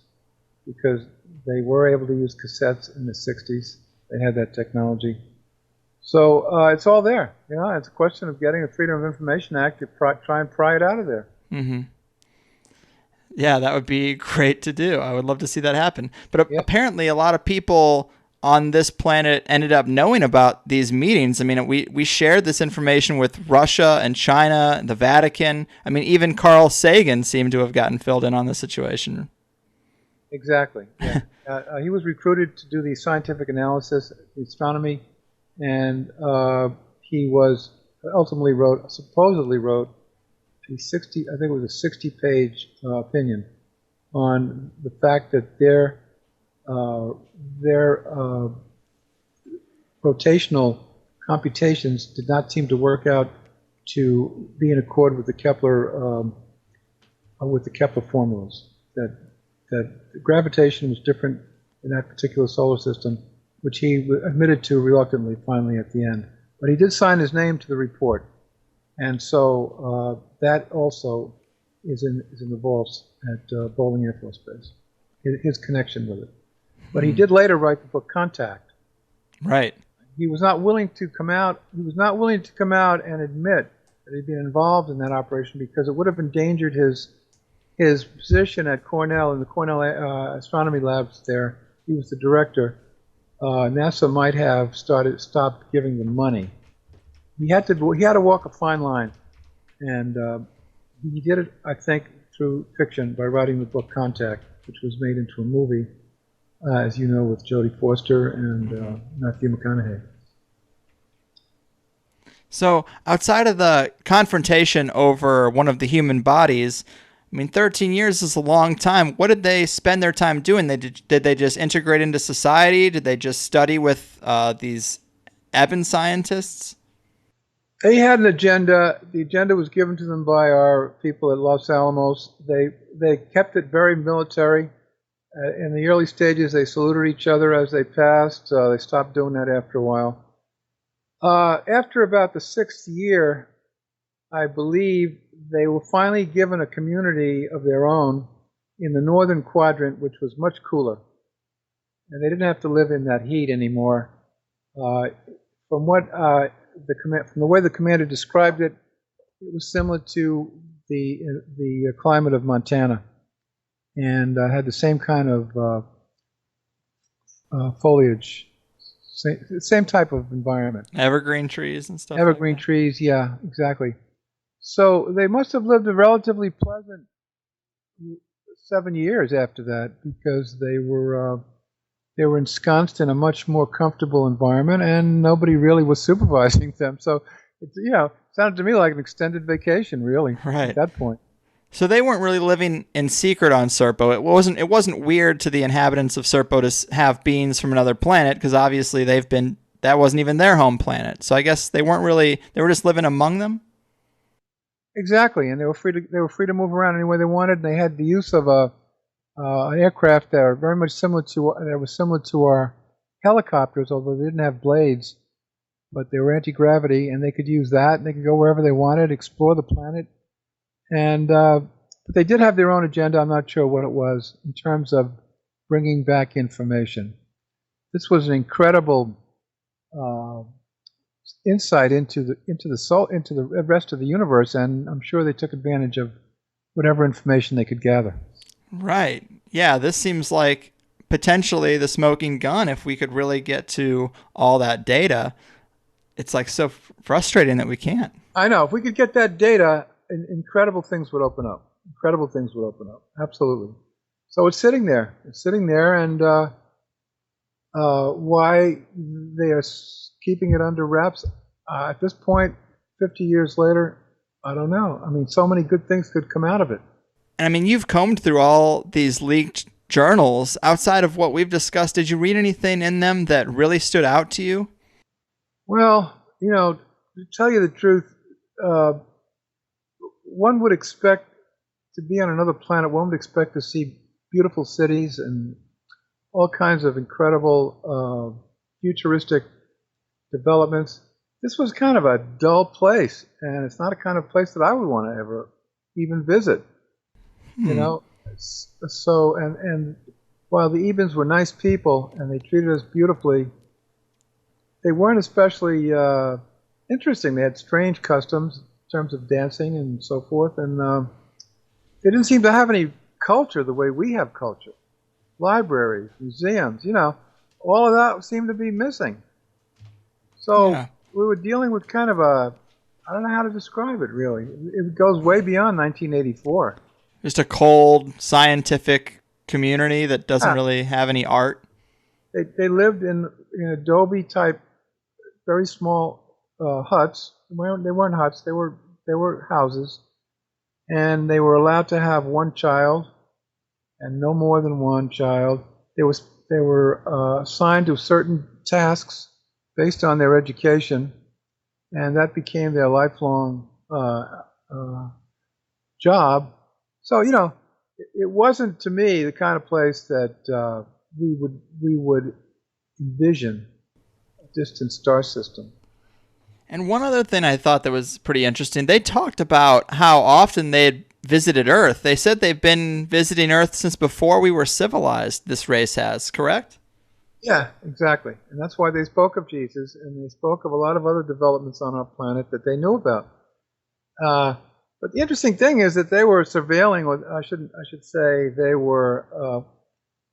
because they were able to use cassettes in the 60s. They had that technology. So it's all there. It's a question of getting the Freedom of Information Act to try and pry it out of there. Mm-hmm. Yeah, that would be great to do. I would love to see that happen. But Yeah. apparently, a lot of people on this planet ended up knowing about these meetings. I mean, we shared this information with Russia and China, and the Vatican. I mean, even Carl Sagan seemed to have gotten filled in on the situation. Exactly. Yeah. He was recruited to do the scientific analysis, the astronomy, and he was supposedly wrote a 60, I think it was a 60-page opinion on the fact that their rotational computations did not seem to work out to be in accord with the Kepler formulas. That gravitation was different in that particular solar system, which he admitted to reluctantly finally at the end. But he did sign his name to the report, and so that also is in the vaults at Bowling Air Force Base. His connection with it. But he did later write the book Contact. Right. He was not willing to come out. He was not willing to come out and admit that he'd been involved in that operation because it would have endangered his position at Cornell in the Cornell astronomy labs there. He was the director. NASA might have stopped giving them money. He had to walk a fine line, and he did it, I think, through fiction by writing the book Contact, which was made into a movie, as you know, with Jodie Foster and Matthew McConaughey. So, outside of the confrontation over one of the human bodies, I mean, 13 years is a long time. What did they spend their time doing? Did they just integrate into society? Did they just study with these EBEN scientists? They had an agenda. The agenda was given to them by our people at Los Alamos. They kept it very military. In the early stages, they saluted each other as they passed. They stopped doing that after a while. After about the 6th year, I believe they were finally given a community of their own in the northern quadrant, which was much cooler. And they didn't have to live in that heat anymore. From the way the commander described it, it was similar to the climate of Montana, and had the same kind of foliage, same type of environment. Evergreen trees and stuff. Evergreen like that. trees, yeah, exactly. So they must have lived a relatively pleasant 7 years after that, because they were ensconced in a much more comfortable environment, and nobody really was supervising them. So it sounded to me like an extended vacation, really, Right. at that point. So they weren't really living in secret on Serpo. It wasn't weird to the inhabitants of Serpo to have beings from another planet, because obviously that wasn't even their home planet. So I guess they were just living among them. Exactly, and they were free to move around any way they wanted. And they had the use of an aircraft that are very much similar to our helicopters, although they didn't have blades, but they were anti-gravity, and they could use that, and they could go wherever they wanted, explore the planet. And but they did have their own agenda. I'm not sure what it was in terms of bringing back information. This was an incredible insight into the rest of the universe, and I'm sure they took advantage of whatever information they could gather. Right. Yeah, this seems like potentially the smoking gun if we could really get to all that data. It's like so frustrating that we can't. I know. If we could get that data, incredible things would open up. Incredible things would open up. Absolutely. So it's sitting there. And why they are keeping it under wraps at this point, 50 years later, I don't know. I mean, so many good things could come out of it. And I mean, you've combed through all these leaked journals. Outside of what we've discussed, did you read anything in them that really stood out to you? Well, to tell you the truth, uh, one would expect to be on another planet. One would expect to see beautiful cities and all kinds of incredible futuristic developments. This was kind of a dull place, and it's not a kind of place that I would want to ever even visit. You Hmm. know, so and while the EBENs were nice people and they treated us beautifully, they weren't especially interesting. They had strange customs in terms of dancing and so forth, and they didn't seem to have any culture the way we have culture. Libraries, museums, all of that seemed to be missing. So Yeah. we were dealing with kind of I don't know how to describe it really. It goes way beyond 1984. Just a cold scientific community that doesn't Yeah, really have any art. they lived in adobe type, very small huts. Well, they weren't huts. They were houses, and they were allowed to have one child and no more than one child. They were assigned to certain tasks based on their education, and that became their lifelong job. So it wasn't to me the kind of place that we would envision a distant star system. And one other thing I thought that was pretty interesting, they talked about how often they had visited Earth. They said they've been visiting Earth since before we were civilized, this race has, correct? Yeah, exactly, and that's why they spoke of Jesus, and they spoke of a lot of other developments on our planet that they knew about. Uh, but the interesting thing is that they were surveilling, or I should say, they were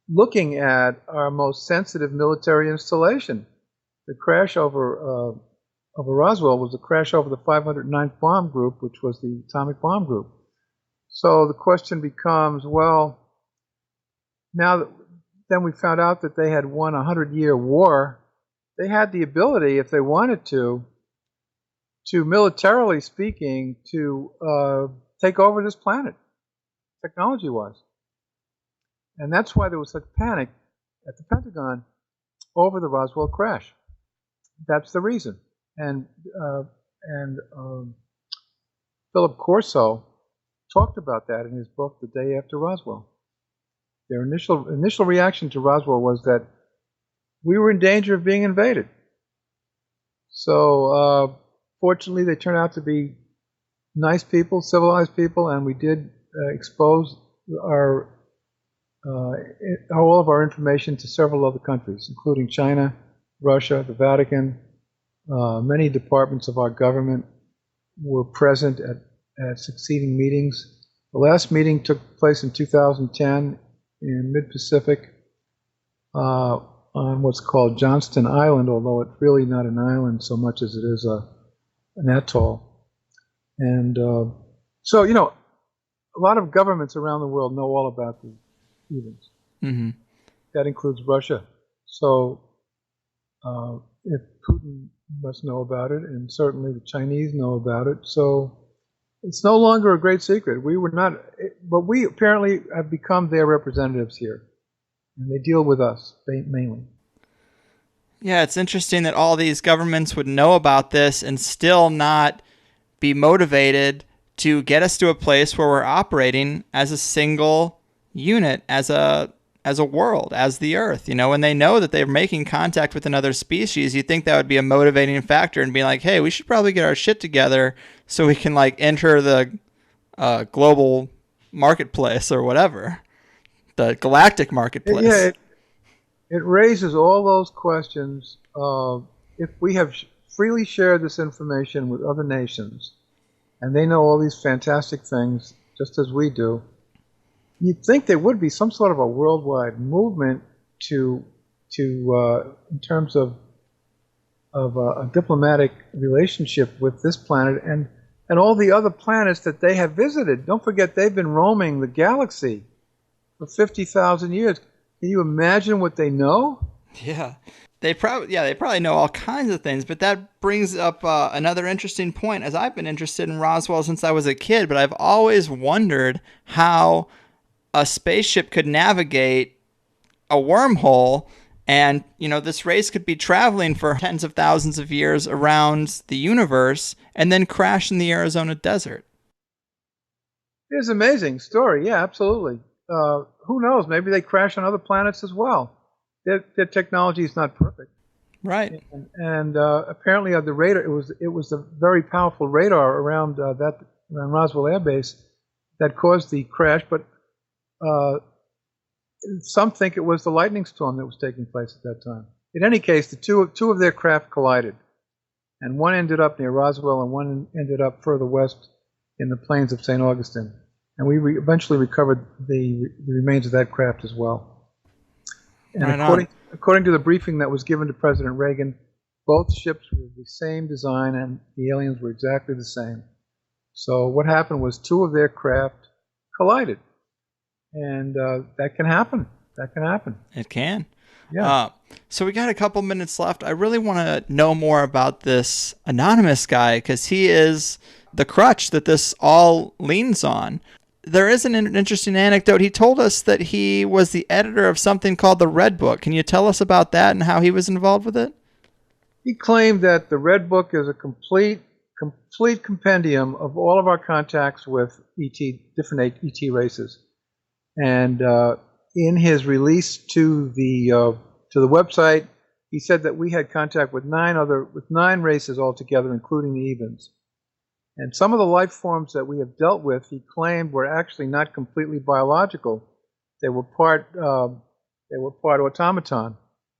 looking at our most sensitive military installation. The crash over Roswell was a crash over the 509th bomb group, which was the atomic bomb group. So the question becomes, well, now that then we found out that they had won a 100-year war, they had the ability, if they wanted to militarily speaking, to take over this planet, technology-wise. And that's why there was such panic at the Pentagon over the Roswell crash. That's the reason. And uh, and Philip Corso talked about that in his book, The Day After Roswell. Their initial reaction to Roswell was that we were in danger of being invaded. So fortunately, they turned out to be nice people, civilized people, and we did expose our all of our information to several other countries, including China, Russia, the Vatican. Many departments of our government were present at succeeding meetings. The last meeting took place in 2010 in mid-Pacific on what's called Johnston Island, although it's really not an island so much as it is an atoll. And so, a lot of governments around the world know all about the EBENs. Mm-hmm. That includes Russia. So if Putin must know about it, and certainly the Chinese know about it. So it's no longer a great secret. We were not, but we apparently have become their representatives here, and they deal with us mainly. Yeah, it's interesting that all these governments would know about this and still not be motivated to get us to a place where we're operating as a single unit, as a world, as the Earth. When they know that they're making contact with another species, you think that would be a motivating factor and be like, hey, we should probably get our shit together so we can enter the global marketplace or whatever, the galactic Yeah, marketplace. it raises all those questions of if we have freely shared this information with other nations, and they know all these fantastic things just as we do. You'd think there would be some sort of a worldwide movement to in terms of a diplomatic relationship with this planet and all the other planets that they have visited. Don't forget, they've been roaming the galaxy for 50,000 years. Can you imagine what they know? Yeah. They probably know all kinds of things, but that brings up another interesting point. As I've been interested in Roswell since I was a kid, but I've always wondered how a spaceship could navigate a wormhole, and this race could be traveling for tens of thousands of years around the universe and then crash in the Arizona desert. It's an amazing story. Yeah, absolutely. Who knows? Maybe they crash on other planets as well. Their technology is not perfect. Right. And apparently, the radar it was a very powerful radar around around Roswell Air Base that caused the crash. But some think it was the lightning storm that was taking place at that time. In any case, the two of their craft collided, and one ended up near Roswell, and one ended up further west in the plains of St. Augustine. And we eventually recovered the remains of that craft as well. And according to the briefing that was given to President Reagan, both ships were the same design and the aliens were exactly the same. So what happened was two of their craft collided. And that can happen. That can happen. It can. Yeah. So we got a couple minutes left. I really want to know more about this anonymous guy because he is the crutch that this all leans on. There is an interesting anecdote. He told us that he was the editor of something called the Red Book. Can you tell us about that and how he was involved with it? He claimed that the Red Book is a complete compendium of all of our contacts with different ET races. And in his release to the website, he said that we had contact with nine races altogether, including the EBENs. And some of the life forms that we have dealt with, he claimed, were actually not completely biological. They were part automaton,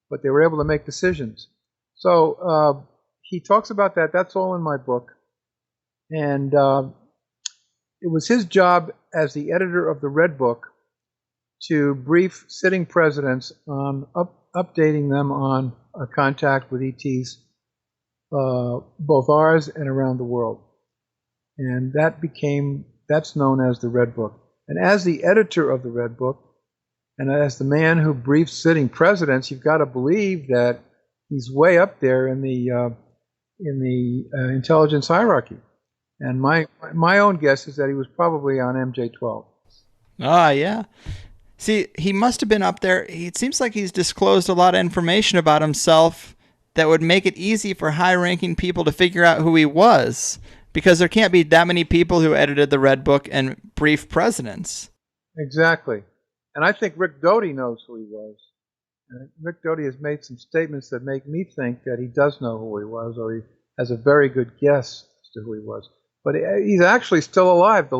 but they were able to make decisions. So he talks about that. That's all in my book. And it was his job as the editor of the Red Book to brief sitting presidents on updating them on our contact with ETs, both ours and around the world. And that's known as the Red Book. And as the editor of the Red Book, and as the man who briefs sitting presidents, you've got to believe that he's way up there in the intelligence hierarchy. And my own guess is that he was probably on MJ12. Ah, yeah. See, he must have been up there. It seems like he's disclosed a lot of information about himself that would make it easy for high-ranking people to figure out who he was. Because there can't be that many people who edited the Red Book and briefed presidents. Exactly. And I think Rick Doty knows who he was. And Rick Doty has made some statements that make me think that he does know who he was, or he has a very good guess as to who he was. But he's actually still alive.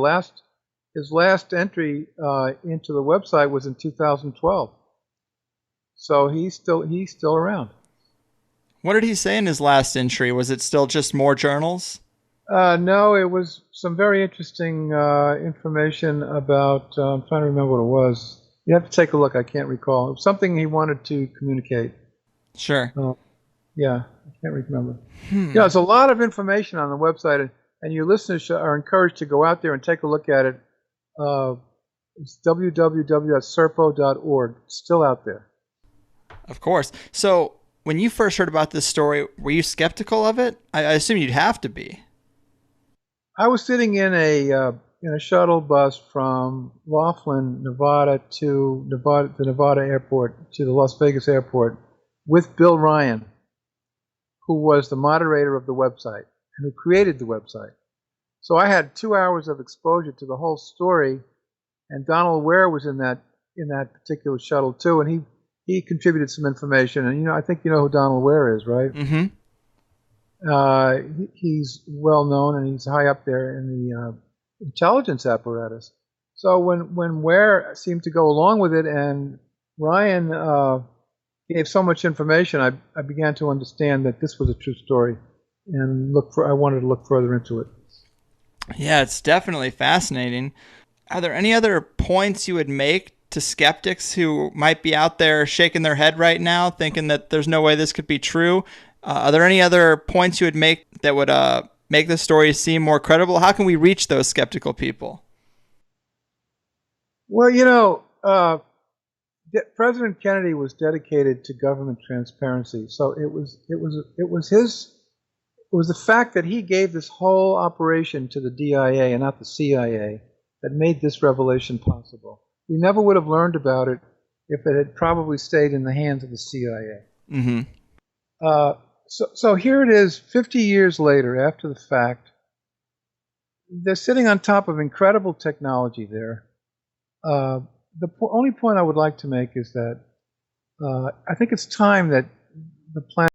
His last entry into the website was in 2012. So he's still around. What did he say in his last entry? Was it still just more journals? No, it was some very interesting information about, I'm trying to remember what it was. You have to take a look, I can't recall. It was something he wanted to communicate. Sure. Yeah, I can't remember. Yeah, there's a lot of information on the website, and your listeners are encouraged to go out there and take a look at it. It's www.serpo.org. It's still out there. Of course. So when you first heard about this story, were you skeptical of it? I assume you'd have to be. I was sitting in a shuttle bus from Laughlin, Nevada to the Nevada airport, to the Las Vegas airport, with Bill Ryan, who was the moderator of the website and who created the website. So I had 2 hours of exposure to the whole story, and Donald Ware was in that particular shuttle too, and he contributed some information. And I think you know who Donald Ware is, right? Mm-hmm. He's well known, and he's high up there in the intelligence apparatus. So when Ware seemed to go along with it, and Ryan gave so much information, I began to understand that this was a true story, and I wanted to look further into it. Yeah, it's definitely fascinating. Are there any other points you would make to skeptics who might be out there shaking their head right now, thinking that there's no way this could be true? Are there any other points you would make that would make the story seem more credible? How can we reach those skeptical people? Well, President Kennedy was dedicated to government transparency, so it was the fact that he gave this whole operation to the DIA and not the CIA that made this revelation possible. We never would have learned about it if it had probably stayed in the hands of the CIA. Mm-hmm. So here it is, 50 years later, after the fact. They're sitting on top of incredible technology there. The only point I would like to make is that I think it's time that the planet